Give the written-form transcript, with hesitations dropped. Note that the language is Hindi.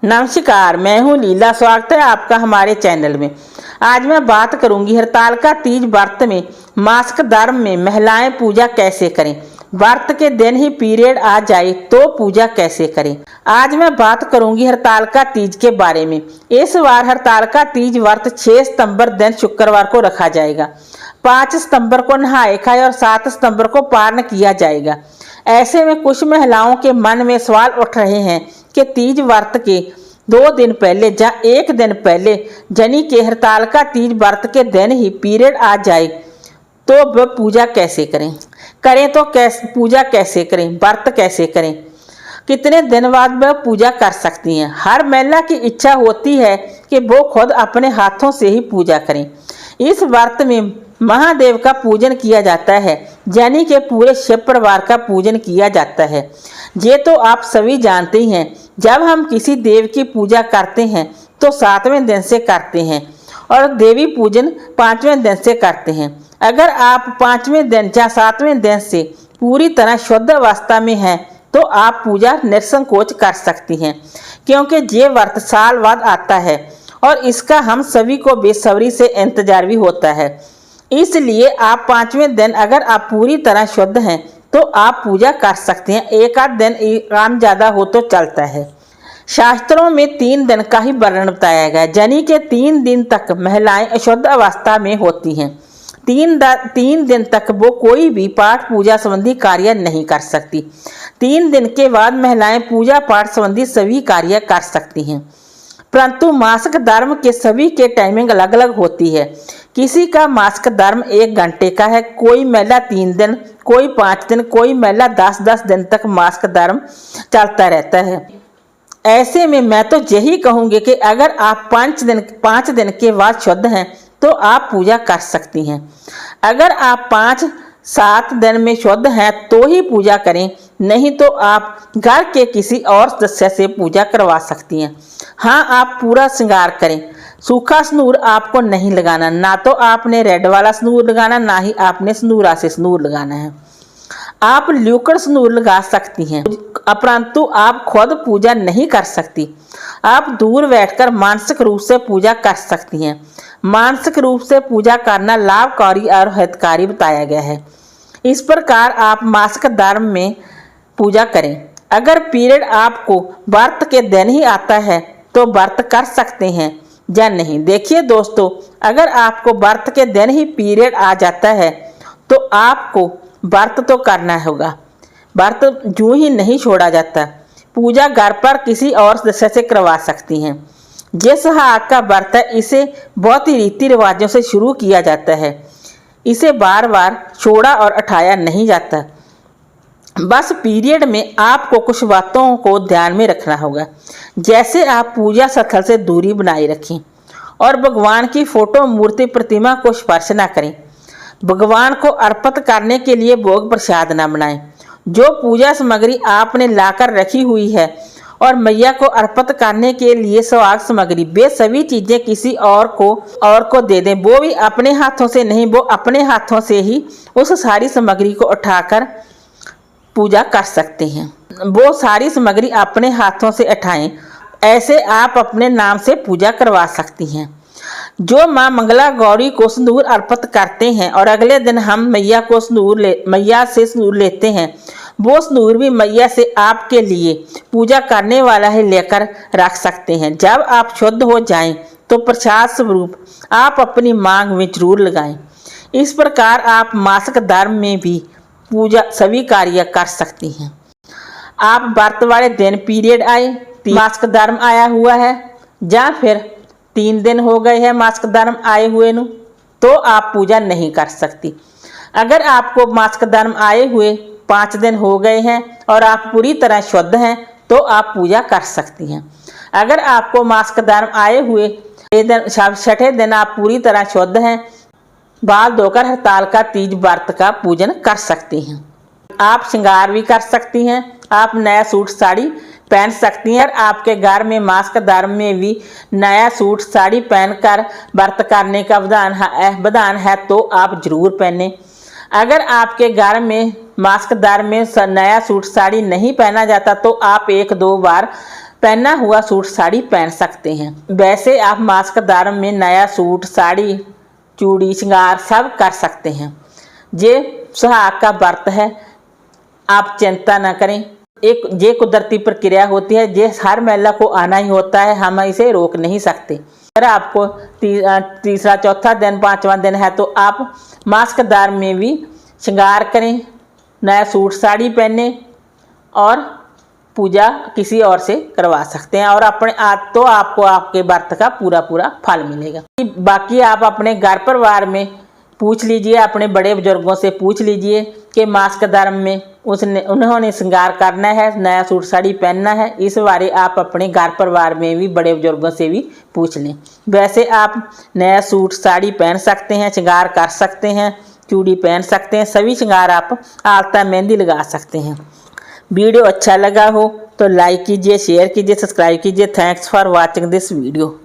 नमस्कार, मैं हूं लीला। स्वागत है आपका हमारे चैनल में। आज मैं बात करूंगी हरतालिका तीज व्रत में मासिक धर्म में महिलाएं पूजा कैसे करें। व्रत के दिन ही पीरियड आ जाए तो पूजा कैसे करें। आज मैं बात करूंगी हरतालिका तीज के बारे में। इस बार हरतालिका तीज व्रत 6 सितंबर दिन शुक्रवार को रखा जाएगा। 5 सितंबर को नहाए खाए और 7 सितंबर को पारण किया जाएगा। ऐसे में कुछ महिलाओं के मन में सवाल उठ रहे हैं कि तीज व्रत के 2 दिन पहले या 1 दिन पहले यानी कि हरतालिका तीज व्रत के दिन ही पीरियड आ जाए तो वह पूजा कैसे करें तो पूजा कैसे करें, व्रत कैसे करें, कितने दिन बाद वह पूजा कर सकती हैं। हर महिला की इच्छा होती है कि वो खुद अपने हाथों से ही पूजा करें। इस व्रत में महादेव का पूजन किया जाता है, यानी कि पूरे शिव परिवार का पूजन किया जाता है। ये तो आप सभी जानते ही हैं। जब हम किसी देव की पूजा करते हैं तो 7वें दिन से करते हैं और देवी पूजन 5वें दिन से करते हैं। अगर आप 5वें दिन या 7वें दिन से पूरी तरह शुद्ध अवस्था में हैं तो आप पूजा निसंकोच कर सकती हैं, क्योंकि ये व्रत साल बाद आता है और इसका हम सभी को बेसब्री से इंतजार भी होता है। इसलिए आप 5वें दिन अगर आप पूरी तरह शुद्ध हैं तो आप पूजा कर सकते हैं। एक आध दिन काम ज़्यादा हो तो चलता है। शास्त्रों में 3 दिन का ही वर्णन बताया गया, यानी कि 3 दिन तक महिलाएं अशुद्ध अवस्था में होती हैं। 3 दिन तक वो कोई भी पाठ पूजा संबंधी कार्य नहीं कर सकती। 3 दिन के बाद महिलाएं पूजा पाठ संबंधी सभी कार्य कर सकती हैं। परंतु मासिक धर्म के सभी के टाइमिंग अलग अलग होती है। किसी का मासिक धर्म 1 घंटे का है, कोई महिला 3 दिन, कोई 5 दिन, कोई महिला 10-10 दिन तक मासिक धर्म चलता रहता है। ऐसे में मैं तो यही कहूँगी कि अगर आप 5 दिन के बाद शुद्ध हैं तो आप पूजा कर सकती हैं। अगर आप 5-7 दिन में शुद्ध हैं तो ही पूजा करें, नहीं तो आप घर के किसी और सदस्य से पूजा करवा सकती हैं। हाँ, आप पूरा श्रृंगार करें। सूखा सिंदूर आपको नहीं लगाना, ना तो आपने रेड वाला सिंदूर लगाना, ना ही आपने सिंदूरा से सिंदूर लगाना है। आप ल्यूकड़ सिंदूर लगा सकती हैं, परंतु आप खुद पूजा नहीं कर सकती। आप दूर बैठकर मानसिक रूप से पूजा कर सकती हैं। मानसिक रूप से पूजा करना लाभकारी और हितकारी बताया गया है। इस प्रकार आप मासिक धर्म में पूजा करें। अगर पीरियड आपको व्रत के दिन ही आता है तो व्रत कर सकते हैं या नहीं। देखिए दोस्तों, अगर आपको व्रत के दिन ही पीरियड आ जाता है तो आपको व्रत तो करना होगा। व्रत यूं ही नहीं छोड़ा जाता। पूजा घर पर किसी और सदस्य से करवा सकती हैं। जिस हाथ का व्रत है इसे बहुत ही रीति रिवाजों से शुरू किया जाता है। इसे बार बार छोड़ा और उठाया नहीं जाता। बस पीरियड में आपको कुछ बातों को ध्यान में रखना होगा। जैसे आप पूजा स्थल से दूरी बनाए रखें और भगवान की फोटो, मूर्ति, प्रतिमा को स्पर्श न करें। भगवान को अर्पित करने के लिए भोग प्रसाद न बनाएं। जो पूजा सामग्री आपने लाकर रखी हुई है और मैया को अर्पित करने के लिए सुहाग सामग्री, वे सभी चीज़ें किसी और को दे दें। वो भी अपने हाथों से नहीं, वो अपने हाथों से ही उस सारी सामग्री को उठाकर पूजा कर सकते हैं। वो सारी सामग्री अपने हाथों से उठाएं। ऐसे आप अपने नाम से पूजा करवा सकती हैं। जो माँ मंगला गौरी को सिंदूर अर्पित करते हैं और अगले दिन हम मैया से सिंदूर लेते हैं, वो सिंदूर भी मैया से आपके लिए पूजा करने वाला ही लेकर रख सकते हैं। जब आप शुद्ध हो जाएं तो प्रसाद स्वरूप आप अपनी मांग में जरूर लगाएं। इस प्रकार आप मासिक धर्म में भी पूजा सभी कार्य कर सकती हैं। आप व्रत वाले दिन पीरियड आए, मासिक धर्म आया हुआ है, या फिर 3 दिन हो गए हैं मासिक धर्म आए हुए नु, तो आप पूजा नहीं कर सकती। अगर आपको मासिक धर्म आए हुए 5 दिन हो गए हैं और आप पूरी तरह शुद्ध हैं तो आप पूजा कर सकती हैं। अगर आपको मासिक धर्म आए हुए 6ठे दिन आप पूरी तरह शुद्ध हैं, बाल धोकर हरतालिका तीज व्रत का पूजन कर सकती हैं। आप श्रृंगार भी कर सकती हैं। आप नया सूट साड़ी पहन सकती हैं और आपके घर में मासिक धर्म में भी नया सूट साड़ी पहनकर व्रत करने का विधान है तो आप जरूर पहने। अगर आपके घर में मासिक धर्म में नया सूट साड़ी नहीं पहना जाता तो आप 1-2 बार पहना हुआ सूट साड़ी पहन सकते हैं। वैसे आप मासिक धर्म में नया सूट साड़ी चूड़ी श्रृंगार सब कर सकते हैं। ये सुहाग का व्रत है, आप चिंता न करें। एक ये कुदरती प्रक्रिया होती है, ये हर महिला को आना ही होता है, हम इसे रोक नहीं सकते। अगर आपको तीसरा चौथा दिन पांचवा दिन है तो आप मासिक धर्म में भी श्रृंगार करें, नया सूट साड़ी पहने और पूजा किसी और से करवा सकते हैं और अपने आप तो आपको आपके व्रत का पूरा फल मिलेगा। बाकी आप अपने घर परिवार में पूछ लीजिए, अपने बड़े बुजुर्गों से पूछ लीजिए कि मासिक धर्म में उन्होंने श्रृंगार करना है, नया सूट साड़ी पहनना है। इस बारे आप अपने घर परिवार में भी बड़े बुजुर्गों से भी पूछ लें। वैसे आप नया सूट साड़ी पहन सकते हैं, श्रृंगार कर सकते हैं, चूड़ी पहन सकते हैं, सभी श्रृंगार आप आलता मेहंदी लगा सकते हैं। वीडियो अच्छा लगा हो तो लाइक कीजिए, शेयर कीजिए, सब्सक्राइब कीजिए। Thanks for watching this video.